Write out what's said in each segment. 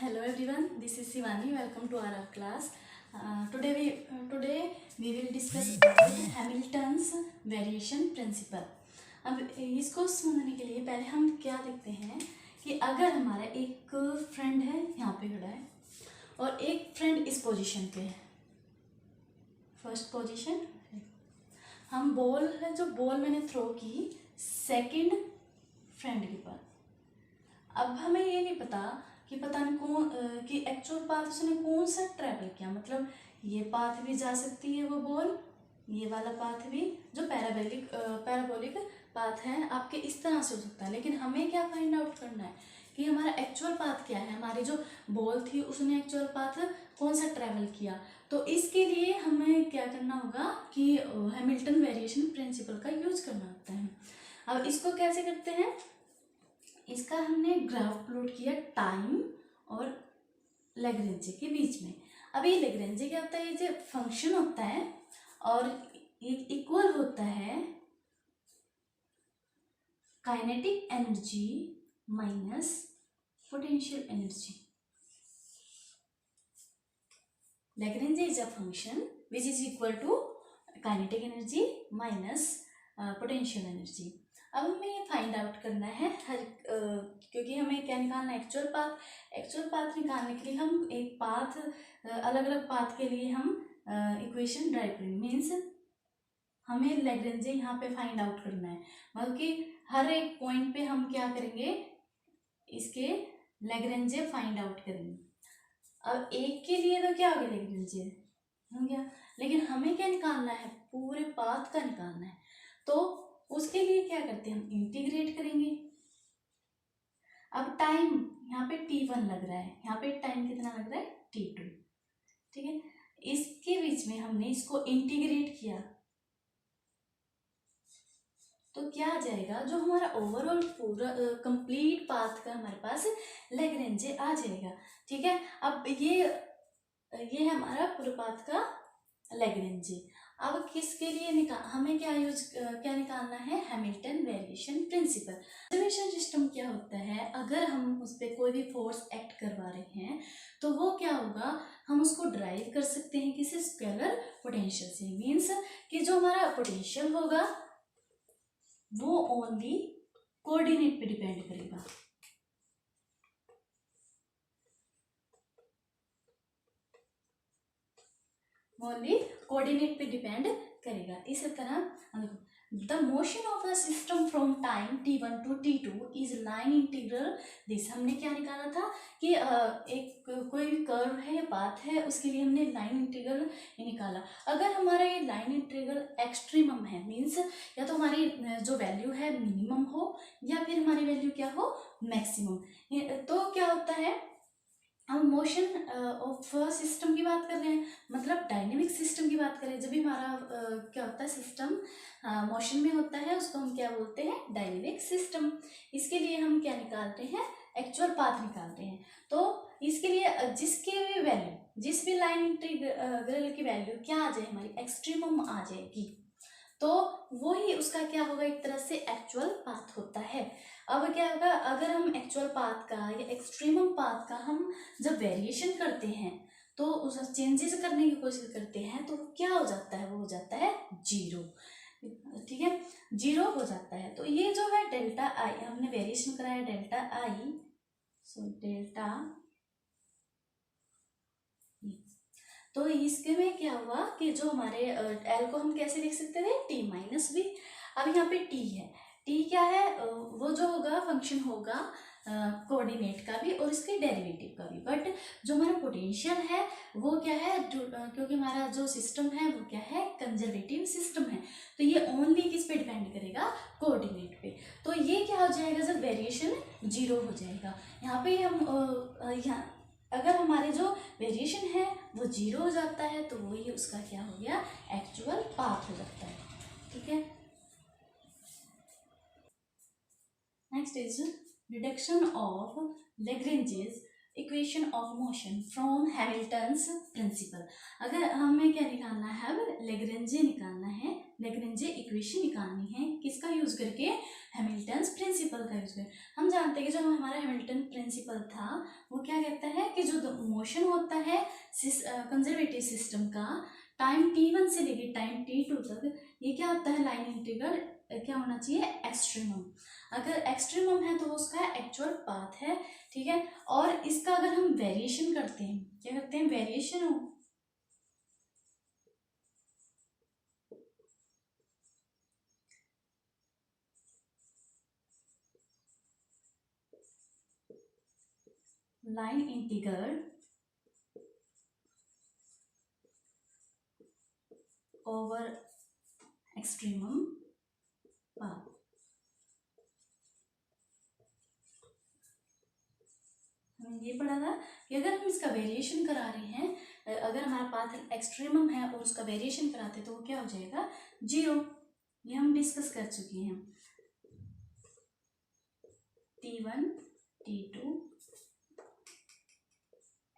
Hello everyone, this is Shivani. Welcome to our class. Today we will discuss about Hamilton's variation principle. अब इसको समझने के लिए पहले हम क्या देखते हैं कि अगर हमारा एक फ्रेंड है यहाँ पे खड़ा है और एक फ्रेंड इस पोजीशन पे है, फर्स्ट पोजीशन, हम बॉल है जो बॉल मैंने थ्रो की सेकंड फ्रेंड के पास। अब हमें ये नहीं पता कि पता नहीं कौन कि एक्चुअल पाथ उसने कौन सा ट्रैवल किया, मतलब ये पाथ भी जा सकती है वो बॉल, ये वाला पाथ भी जो पैराबोलिक पाथ है आपके इस तरह से हो सकता है। लेकिन हमें क्या फाइंड आउट करना है कि हमारा एक्चुअल पाथ क्या है, हमारी जो बॉल थी उसने एक्चुअल पाथ कौन सा ट्रैवल किया। तो इसके लिए हमें क्या करना होगा कि हैमिल्टन वेरिएशन प्रिंसिपल का यूज करना होता है। अब इसको कैसे करते हैं, इसका हमने ग्राफ प्लॉट किया टाइम और लैग्रेंजे के बीच में। अब ये लैग्रेंजे क्या होता है, ये जो फंक्शन होता है और ये इक्वल होता है kinetic energy minus potential energy. Lagrange is a function which is equal to kinetic energy minus potential energy. अब हमें ये फाइंड आउट करना है क्योंकि हमें क्या निकालना है, एक्चुअल पाथ निकालने के लिए हम एक पाथ अलग अलग पाथ के लिए हम इक्वेशन ड्राइव करेंगे। मीन्स हमें लैग्रेंजे यहाँ पे फाइंड आउट करना है, मतलब कि हर एक पॉइंट पे हम क्या करेंगे, इसके लैग्रेंजे फाइंड आउट करेंगे। अब एक के लिए तो क्या हो गया, लैग्रेंजे हो गया, लेकिन हमें क्या निकालना है, पूरे पाथ का निकालना है। तो उसके लिए क्या करते हैं, हम इंटीग्रेट करेंगे। अब टाइम यहाँ पे t1 लग रहा है, यहाँ पे टाइम कितना लग रहा है, t2, ठीक है। इसके बीच में हमने इसको इंटीग्रेट किया तो क्या आ जाएगा, जो हमारा ओवरऑल पूरा कंप्लीट पाथ का हमारे पास लैग्रेंजे आ जाएगा, ठीक है। अब ये हमारा पूरे पाथ का लैग्रेंजे। अब किसके लिए हमें क्या निकालना है, Hamilton variation principle. Conservation system क्या होता है, अगर हम उस पर कोई भी फोर्स एक्ट करवा रहे हैं तो वो क्या होगा, हम उसको ड्राइव कर सकते हैं किसी स्केलर पोटेंशियल से। मीन्स कि जो हमारा पोटेंशियल होगा वो ओनली कोऑर्डिनेट पे डिपेंड करेगा। ओनली कोऑर्डिनेट पे डिपेंड करेगा। इस तरह the motion of the system from time t1 to t2 is line integral this. हमने क्या निकाला था कि एक कोई भी कर्व है या पाथ है, उसके लिए हमने लाइन इंटीग्रल निकाला। अगर हमारा ये लाइन इंटीग्रल एक्सट्रीमम है, मीन्स या तो हमारी जो वैल्यू है मिनिमम हो या फिर हमारी वैल्यू क्या हो, मैक्सिमम, तो क्या होता है, हम मोशन ऑफ सिस्टम की बात कर रहे हैं, मतलब डायनेमिक सिस्टम की बात करें। जब भी हमारा क्या होता है, सिस्टम मोशन में होता है, उसको हम क्या बोलते हैं, डायनेमिक सिस्टम। इसके लिए हम क्या निकालते हैं, एक्चुअल पाथ निकालते हैं। तो इसके लिए जिस भी लाइन इंटीग्रल की वैल्यू क्या आ जाए, हमारी एक्सट्रीमम आ जाएगी, तो वही उसका क्या होगा, एक तरह से एक्चुअल पाथ होता है। अब क्या होगा, अगर हम एक्चुअल पाथ का या एक्सट्रीमम पाथ का हम जब वेरिएशन करते हैं तो उस चेंजेस करने की कोशिश करते हैं तो क्या हो जाता है, वो हो जाता है जीरो, ठीक है, जीरो हो जाता है। तो ये जो है डेल्टा आई, हमने वेरिएशन कराया डेल्टा आई, सो डेल्टा, तो इसके में क्या हुआ कि जो हमारे एल को हम कैसे लिख सकते थे, टी माइनस बी। अब यहाँ पे टी है, टी क्या है, वो जो होगा फंक्शन होगा कोऑर्डिनेट का भी और इसके डेरिवेटिव का भी। बट जो हमारा पोटेंशियल है वो क्या है, क्योंकि हमारा जो सिस्टम है वो क्या है, कंजर्वेटिव सिस्टम है, तो ये ओनली किस पे डिपेंड करेगा, कोऑर्डिनेट पे। तो ये क्या हो जाएगा, जब वेरिएशन जीरो हो जाएगा। यहाँ पे हम अगर हमारे जो वेरिएशन है वो जीरो हो जाता है तो वही उसका क्या हो गया, एक्चुअल पाथ हो जाता है, ठीक है। Next is reduction of Lagrange's equation of motion from Hamilton's principle. अगर हमें क्या निकालना है, अब लेग्रेंजे निकालना है, लेग्रेंजे इक्वेशन निकालनी है, किसका यूज करके, हैमिल्टन्स प्रिंसिपल का यूज करके। हम जानते हैं कि जो हमारा हैमिल्टन प्रिंसिपल था वो क्या कहता है कि जो मोशन होता है कंजर्वेटिव सिस्टम का टाइम t1 से लेके टाइम t2 तक, ये क्या होता है, लाइन इंटीग्रल क्या होना चाहिए, एक्सट्रीमम। अगर एक्सट्रीमम है तो उसका एक्चुअल पाथ है, ठीक है। और इसका अगर हम वेरिएशन करते हैं, क्या करते हैं, variation line integral over extremum path. हमने ये पढ़ा था कि अगर हम इसका वेरिएशन करा रहे हैं, अगर हमारा पाथ एक्सट्रीमम है और उसका वेरिएशन कराते हैं तो वो क्या हो जाएगा, 0। ये हम डिस्कस कर चुके हैं। t1 t2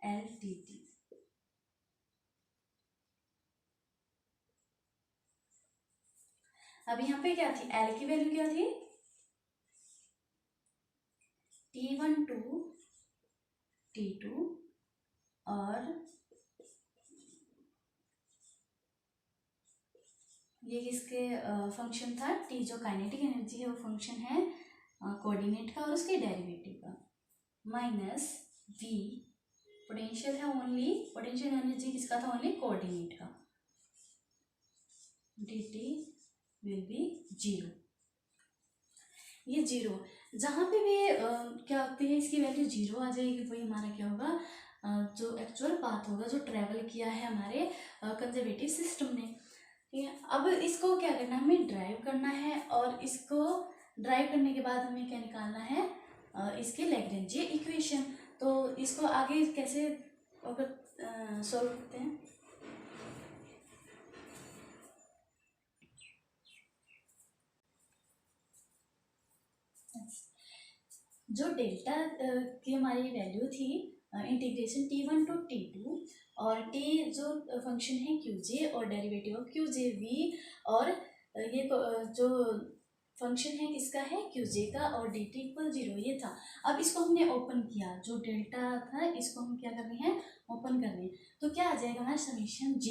l tt। अब यहाँ पे क्या थी, l की वैल्यू क्या थी, t1 टू t2 और ये किसके फंक्शन था, t जो काइनेटिक एनर्जी है वो फंक्शन है कोऑर्डिनेट का और उसके डेरिवेटिव का, माइनस v पोटेंशियल है, ओनली पोटेंशियल एनर्जी किसका था, ओनली कोऑर्डिनेट का, dt विल बी 0। ये 0 जहाँ पे भी क्या होते हैं, इसकी वैल्यू 0 आ जाएगी, वही हमारा क्या होगा, जो एक्चुअल पाथ होगा जो ट्रेवल किया है हमारे कंजर्वेटिव सिस्टम ने, ठीक है। अब इसको क्या करना है, हमें ड्राइव करना है, और इसको ड्राइव करने के बाद हमें क्या निकालना है, इसके लैग्रेंजे इक्वेशन। तो इसको आगे कैसे अगर सॉल्व करते हैं, जो डेल्टा की हमारी वैल्यू थी इंटीग्रेशन t1 टू t2, और t जो फंक्शन है qj और डेरिवेटिव ऑफ qj v, और ये जो फंक्शन है किसका है, qj का, और dt इक्वल 0 ये था। अब इसको हमने ओपन किया, जो डेल्टा था इसको हम क्या कर रहे हैं, ओपन कर रहे हैं, तो क्या आ जाएगा हमारा समीशन j,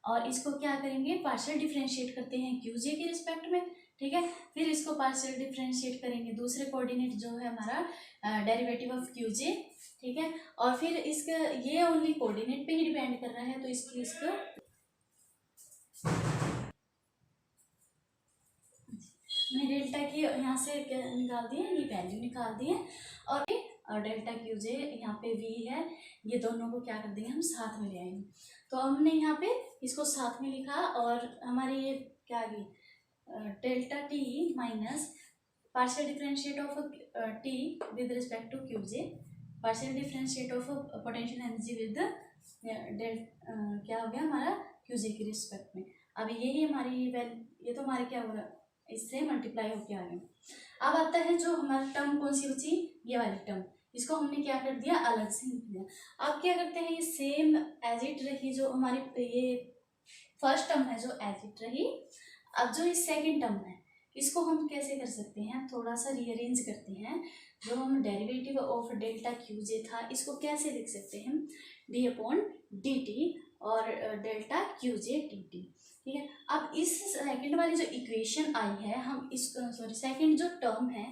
और इसको क्या करेंगे, पार्शियल डिफरेंशिएट करते हैं qj के रिस्पेक्ट में, ठीक है। फिर इसको पार्शियल डिफरेंशिएट करेंगे दूसरे कोऑर्डिनेट जो है हमारा डेरिवेटिव ऑफ qj, ठीक है। और फिर इसका ये ओनली कोऑर्डिनेट पे ही डिपेंड कर रहा है, तो इसको मैंने डेल्टा की यहाँ से निकाल दिए, ये वैल्यू निकाल दी है, और डेल्टा qj यहाँ पे v है, ये दोनों को क्या कर देंगे, हम साथ में ले आएंगे। तो हमने यहाँ पे इसको साथ में लिखा, और हमारी ये क्या आ गई, delta t minus partial differentiate of t with respect to qj, partial differentiate of potential energy with क्या हो गया हमारा, qj के रिस्पेक्ट में। अब यही हमारी ये तो हमारे क्या हो रहा है, इससे मल्टीप्लाई होके आ गया। अब आता है जो हमारा टर्म कौन सी बची, ये वाली टर्म, इसको हमने क्या कर दिया, अलग से लिख दिया। अब क्या करते हैं, ये सेम एज इट रही, जो हमारी ये फर्स्ट टर्म है जो एज इट रही। अब जो इस सेकेंड टर्म है इसको हम कैसे कर सकते हैं, थोड़ा सा रीअरेंज करते हैं। जो हम डेरिवेटिव ऑफ डेल्टा qj था इसको कैसे लिख सकते हैं, d/dt और डेल्टा qj dt, ठीक है। अब इस सेकंड वाली जो इक्वेशन आई है, हम इस सेकंड जो टर्म है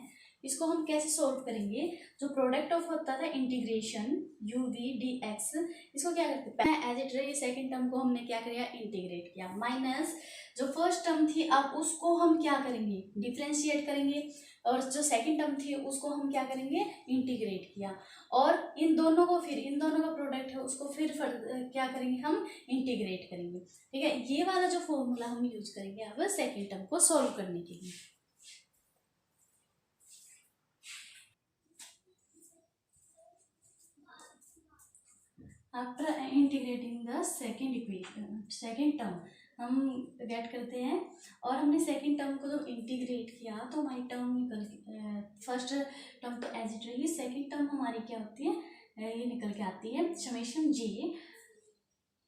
इसको हम कैसे सॉल्व करेंगे, जो प्रोडक्ट ऑफ होता था इंटीग्रेशन u v dx, इसको क्या करते हैं, एज इट रही सेकंड टर्म को हमने क्या किया, इंटीग्रेट किया, माइनस जो फर्स्ट टर्म थी अब उसको हम क्या करेंगे, डिफ्रेंशिएट करेंगे, और जो सेकंड टर्म थी उसको हम क्या करेंगे, इंटीग्रेट किया, और इन दोनों का प्रोडक्ट है उसको फिर क्या करेंगे, हम इंटीग्रेट करेंगे, ठीक है। ये वाला जो फॉर्मूला हम यूज करेंगे अब सेकंड टर्म को सॉल्व करने के लिए। After integrating the second term हम गेट करते हैं, और हमने सेकेंड टर्म को जब इंटीग्रेट किया तो हमारी टर्म निकल, फर्स्ट टर्म तो एज इट रही, सेकेंड टर्म हमारी क्या होती है, ये निकल के आती है summation J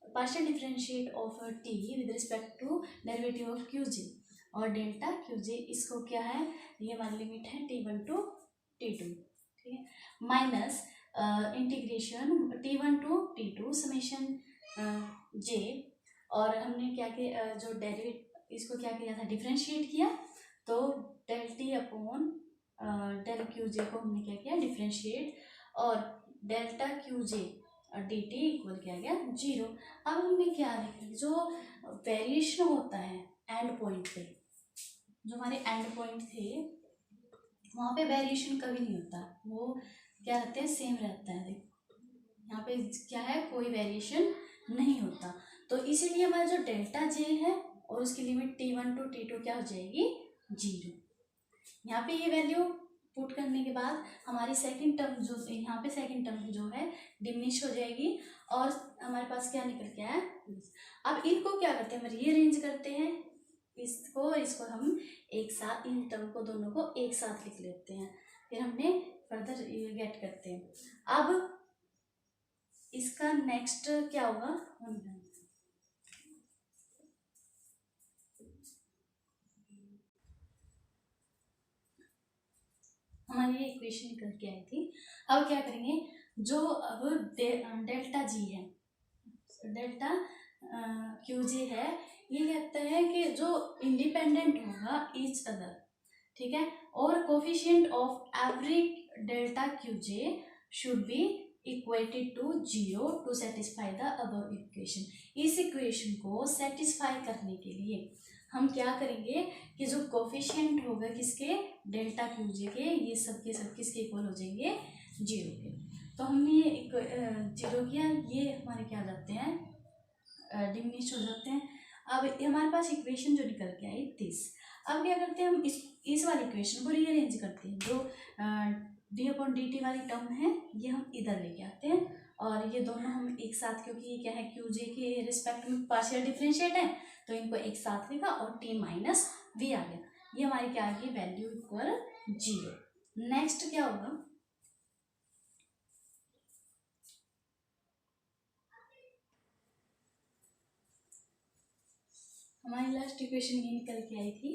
partial differentiate of T with respect to derivative of Q J और डेल्टा क्यू जे, इसको क्या है, ये हमारी लिमिट है T1 टू T2, ठीक है, minus integration T1 to T2 summation J, और हमने क्या किया, जो डेरिवेट इसको क्या किया था, डिफरेंशिएट किया, तो del T upon del Q J को हमने क्या किया, डिफरेंशिएट, और delta Q J D T equal किया गया 0। अब हमने क्या लिखा, जो वेरिएशन होता है एंड पॉइंट पे, जो हमारे एंड पॉइंट थे वहाँ पे वेरिएशन कभी नहीं होता, वो क्या रहते हैं, सेम रहता है। देखो यहाँ पे क्या है, कोई वेरिएशन नहीं होता, तो इसीलिए हमारा जो डेल्टा जे है और उसकी लिमिट T1 टू T2 क्या हो जाएगी, 0। यहाँ पे ये वैल्यू पुट करने के बाद हमारी सेकंड टर्म जो यहाँ पे सेकंड टर्म जो है डिमिनिश हो जाएगी, और हमारे पास क्या निकल के आया। अब इनको क्या करते हैं, हम रीअरेंज करते हैं, इसको हम एक साथ, इन टर्म को दोनों को एक साथ लिख लेते हैं, फिर हमने फर्दर गेट करते हैं। अब इसका नेक्स्ट क्या होगा, हमारी ये इक्वेशन निकल के आई थी। अब क्या करेंगे, जो अब डेल्टा जी है, डेल्टा क्यू जे है, ये कहता है कि जो इंडिपेंडेंट होगा ईच अदर, ठीक है, और coefficient of every delta Q j should be equated to 0 to satisfy the above equation. इस इक्वेशन को सेटिस्फाई करने के लिए हम क्या करेंगे कि जो कोफिशिएंट होगा किसके, डेल्टा क्यू जे के, ये सब के सब किसके इक्वल हो जाएंगे, 0 के। तो हमने ये 0 किया, ये हमारे क्या हो जाते हैं, डिमिनिश हो जाते हैं। अब हमारे पास इक्वेशन जो निकल के आई 30। अब क्या करते हैं, हम इस वाली इक्वेशन को रीअरेंज करते हैं, जो डी अपॉन डी टी वाली टर्म है ये हम इधर लेके आते हैं, और ये दोनों हम एक साथ, क्योंकि ये क्या है, क्यू जे के रिस्पेक्ट में पार्शियल डिफरेंशिएट है, तो इनको एक साथ लिखा और टी माइनस वी आ गया, ये हमारी क्या आ गई, वैल्यू इक्वल 0। नेक्स्ट क्या होगा, हमारी लास्ट इक्वेशन ये निकल के आई थी।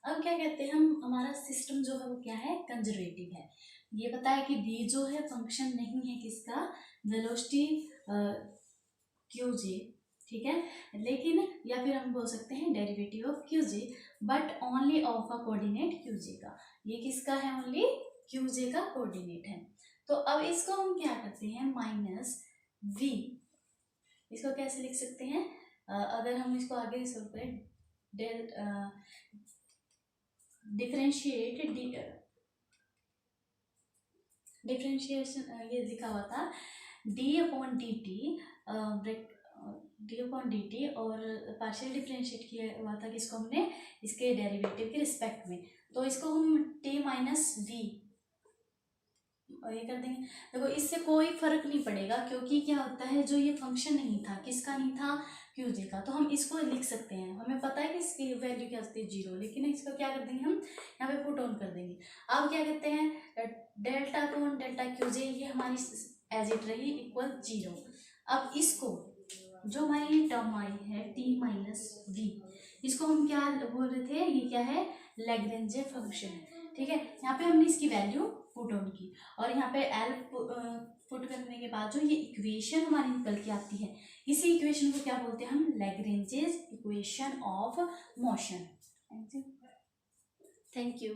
अब क्या कहते हैं, हम हमारा सिस्टम जो है वो क्या है, कंजर्वेटिव है। ये पता है कि v जो है फंक्शन नहीं है किसका, वेलोसिटी क्यू जे, ठीक है, लेकिन या फिर हम बोल सकते हैं derivative of Q J, but only of a coordinate Q J का। ये किसका है, ओनली क्यू जे का कोऑर्डिनेट है। तो अब इसको हम क्या करते हैं, माइनस v, इसको कैसे लिख सकते हैं, अगर हम इसको आगे सॉल्व करें, डेल डिफरेंशिएशन ये लिखा हुआ था डी अपॉन डी टी, और पार्शियल डिफरेंशिएट किया हुआ था किसको, हमने इसके डेरिवेटिव के रिस्पेक्ट में, तो इसको हम टी माइनस वी ये कर देंगे। देखो इससे कोई फर्क नहीं पड़ेगा, क्योंकि क्या होता है, जो ये फंक्शन नहीं था, किसका नहीं था, क्यू जे का, तो हम इसको लिख सकते हैं, हमें पता है कि इसकी वैल्यू क्या होती है, 0, लेकिन इसको क्या कर देंगे, हम यहाँ पे पुट ऑन कर देंगे। अब क्या कहते हैं, डेल्टा अपॉन डेल्टा क्यू जे, ये हमारी एज इट रही इक्वल 0। अब इसको जो हमारी टर्म आई है टी माइनस वी, इसको हम क्या बोल रहे थे, ये क्या है, लैग्रेंज फंक्शन है, ठीक है। यहाँ पे हमने इसकी वैल्यू पुट ऑन की, और यहाँ पे एल पुट करने के बाद जो ये इक्वेशन हमारी निकल के आती है, इसी इक्वेशन को क्या बोलते हैं हम, Lagrange's equation of motion. Thank you.